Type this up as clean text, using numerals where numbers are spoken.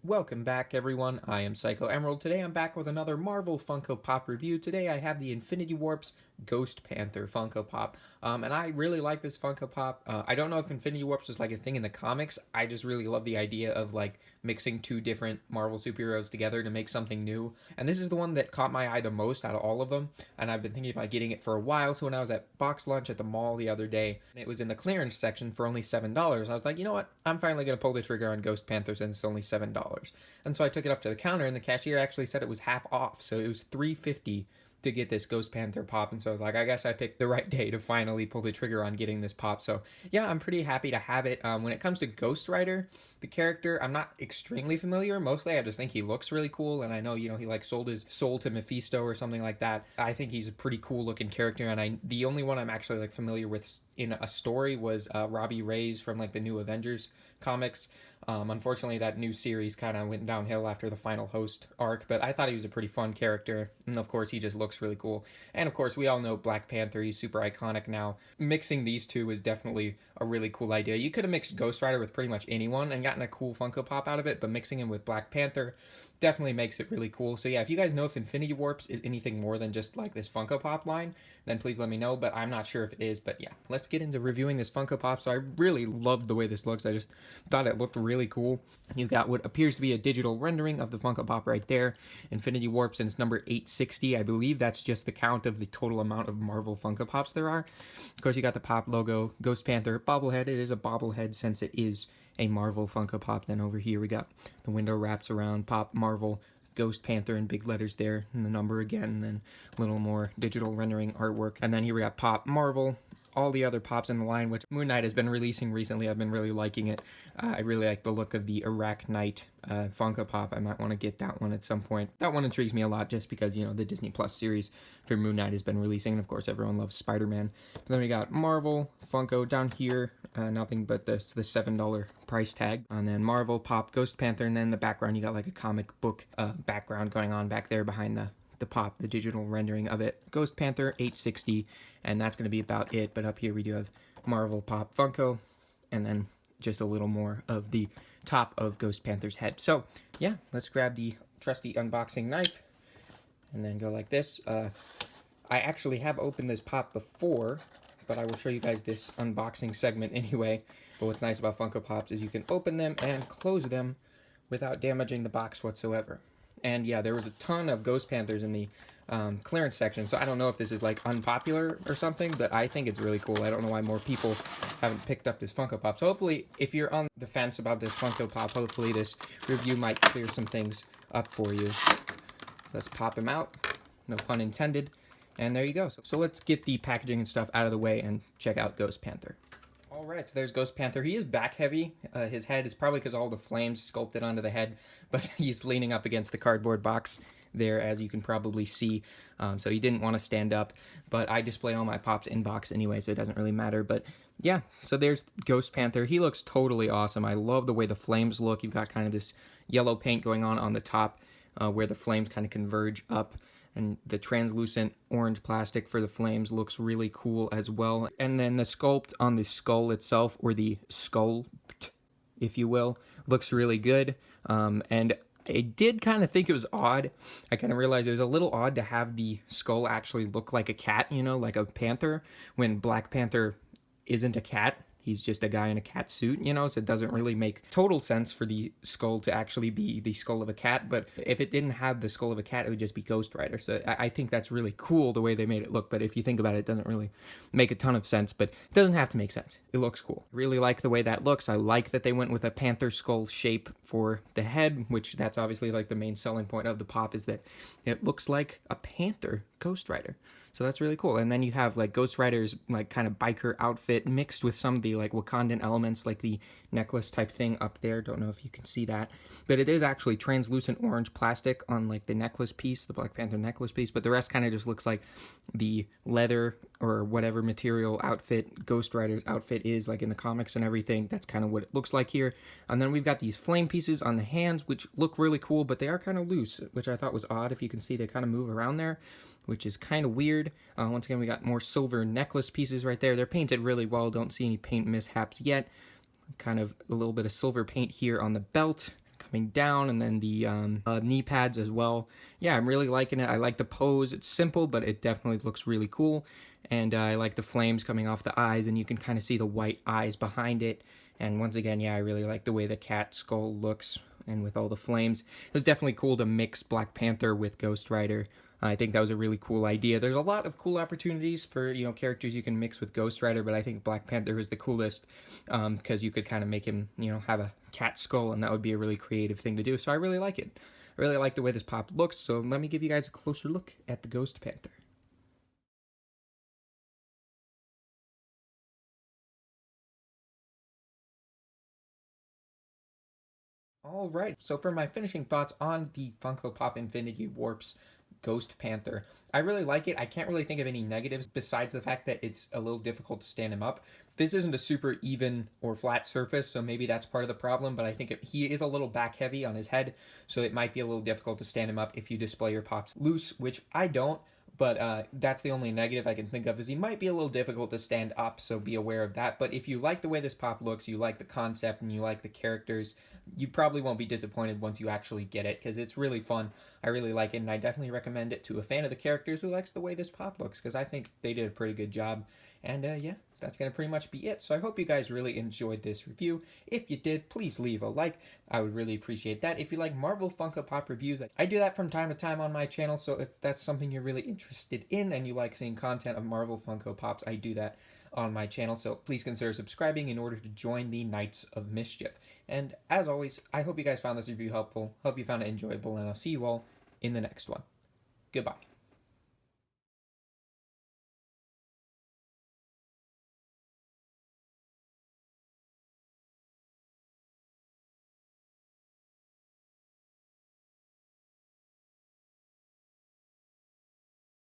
Welcome back, everyone. I am Psycho Emerald. Today I'm back with another Marvel Funko Pop review. Today I have the Infinity Warps Ghost Panther Funko Pop. And I really like this Funko Pop. I don't know if Infinity Warps was like a thing in the comics. I just really love the idea of like mixing two different Marvel superheroes together to make something new. And this is the one that caught my eye the most out of all of them. And I've been thinking about getting it for a while. So when I was at box lunch at the mall the other day, it was in the clearance section for only $7. I was like, you know what? I'm finally going to pull the trigger on Ghost Panther since it's only $7. And so I took it up to the counter, and the cashier actually said it was half off, so it was $3.50 to get this Ghost Panther pop. And so I was like, I guess I picked the right day to finally pull the trigger on getting this pop. So yeah, I'm pretty happy to have it. When it comes to Ghost Rider, the character, I'm not extremely familiar. Mostly I just think he looks really cool, and I know, he like sold his soul to Mephisto or something like that. I think he's a pretty cool looking character, and the only one I'm actually like familiar with in a story was Robbie Reyes from like the new Avengers comics. Unfortunately, that new series kind of went downhill after the final host arc, but I thought he was a pretty fun character, and of course, he just looks really cool. And of course, we all know Black Panther, he's super iconic now. Mixing these two is definitely a really cool idea. You could have mixed Ghost Rider with pretty much anyone and gotten a cool Funko Pop out of it, but mixing him with Black Panther definitely makes it really cool. So yeah, if you guys know if Infinity Warps is anything more than just like this Funko Pop line, then please let me know, but I'm not sure if it is. But yeah, let's get into reviewing this Funko Pop. So I really loved the way this looks. I just thought it looked really cool. You got what appears to be a digital rendering of the Funko Pop right there. Infinity Warps, and it's number 860. I believe that's just the count of the total amount of Marvel Funko Pops there are. Of course, you got the Pop logo, Ghost Panther, bobblehead. It is a bobblehead since it is a Marvel Funko Pop. Then over here we got the window wraps around Pop Marvel Ghost Panther in big letters there, and the number again, and then a little more digital rendering artwork. And then here we got Pop Marvel, all the other pops in the line, which Moon Knight has been releasing recently. I've been really liking it. I really like the look of the Iraq Knight Funko Pop. I might want to get that one at some point. That one intrigues me a lot just because, the Disney Plus series for Moon Knight has been releasing, and of course everyone loves Spider-Man. But then we got Marvel Funko down here, nothing but the $7 price tag. And then Marvel Pop Ghost Panther, and then in the background you got like a comic book background going on back there behind the pop, the digital rendering of it. Ghost Panther 860, and that's going to be about it. But up here we do have Marvel Pop Funko, and then just a little more of the top of Ghost Panther's head. So yeah, let's grab the trusty unboxing knife and then go like this. I actually have opened this pop before, but I will show you guys this unboxing segment anyway. But what's nice about Funko Pops is you can open them and close them without damaging the box whatsoever. And yeah, there was a ton of Ghost Panthers in the clearance section, so I don't know if this is like unpopular or something, but I think it's really cool. I don't know why more people haven't picked up this Funko Pop. So hopefully, if you're on the fence about this Funko Pop, hopefully this review might clear some things up for you. So let's pop him out, no pun intended, and there you go. So let's get the packaging and stuff out of the way and check out Ghost Panther. Alright, so there's Ghost Panther. He is back heavy. His head is probably because all the flames sculpted onto the head, but he's leaning up against the cardboard box there, as you can probably see. So he didn't want to stand up, but I display all my pops in box anyway, so it doesn't really matter. But yeah, so there's Ghost Panther. He looks totally awesome. I love the way the flames look. You've got kind of this yellow paint going on the top where the flames kind of converge up. And the translucent orange plastic for the flames looks really cool as well. And then the sculpt on the skull itself, or the sculpt, if you will, looks really good. And I did kind of think it was odd. I kind of realized it was a little odd to have the skull actually look like a cat, like a panther, when Black Panther isn't a cat. He's just a guy in a cat suit, so it doesn't really make total sense for the skull to actually be the skull of a cat. But if it didn't have the skull of a cat, it would just be Ghost Rider. So I think that's really cool the way they made it look. But if you think about it, it doesn't really make a ton of sense. But it doesn't have to make sense. It looks cool. Really like the way that looks. I like that they went with a panther skull shape for the head, which that's obviously like the main selling point of the pop, is that it looks like a panther Ghost Rider. So that's really cool. And then you have like Ghost Rider's like kind of biker outfit mixed with some of the like Wakandan elements, like the necklace type thing up there. Don't know if you can see that, but it is actually translucent orange plastic on like the necklace piece, the Black Panther necklace piece, but the rest kind of just looks like the leather or whatever material outfit Ghost Rider's outfit is, like in the comics and everything. That's kind of what it looks like here. And then we've got these flame pieces on the hands, which look really cool, but they are kind of loose, which I thought was odd. If you can see, they kind of move around there, which is kind of weird. Once again, we got more silver necklace pieces right there. They're painted really well. Don't see any paint mishaps yet. Kind of a little bit of silver paint here on the belt. coming down, and then the knee pads as well. Yeah, I'm really liking it. I like the pose. It's simple, but it definitely looks really cool. And I like the flames coming off the eyes, and you can kind of see the white eyes behind it. And once again, yeah, I really like the way the cat skull looks and with all the flames. It was definitely cool to mix Black Panther with Ghost Rider. I think that was a really cool idea. There's a lot of cool opportunities for, characters you can mix with Ghost Rider, but I think Black Panther is the coolest because you could kind of make him, have a cat skull, and that would be a really creative thing to do. So I really like it. I really like the way this pop looks, so let me give you guys a closer look at the Ghost Panther. All right, so for my finishing thoughts on the Funko Pop Infinity Warps Ghost Panther, I really like it. I can't really think of any negatives besides the fact that it's a little difficult to stand him up. This isn't a super even or flat surface, so maybe that's part of the problem, but I think he is a little back heavy on his head, so it might be a little difficult to stand him up if you display your pops loose, which I don't. But that's the only negative I can think of, is he might be a little difficult to stand up, so be aware of that. But if you like the way this pop looks, you like the concept, and you like the characters, you probably won't be disappointed once you actually get it, because it's really fun. I really like it, and I definitely recommend it to a fan of the characters who likes the way this pop looks, because I think they did a pretty good job. And yeah, that's going to pretty much be it. So I hope you guys really enjoyed this review. If you did, please leave a like. I would really appreciate that. If you like Marvel Funko Pop reviews, I do that from time to time on my channel. So if that's something you're really interested in and you like seeing content of Marvel Funko Pops, I do that on my channel. So please consider subscribing in order to join the Knights of Mischief. And as always, I hope you guys found this review helpful. Hope you found it enjoyable, and I'll see you all in the next one. Goodbye.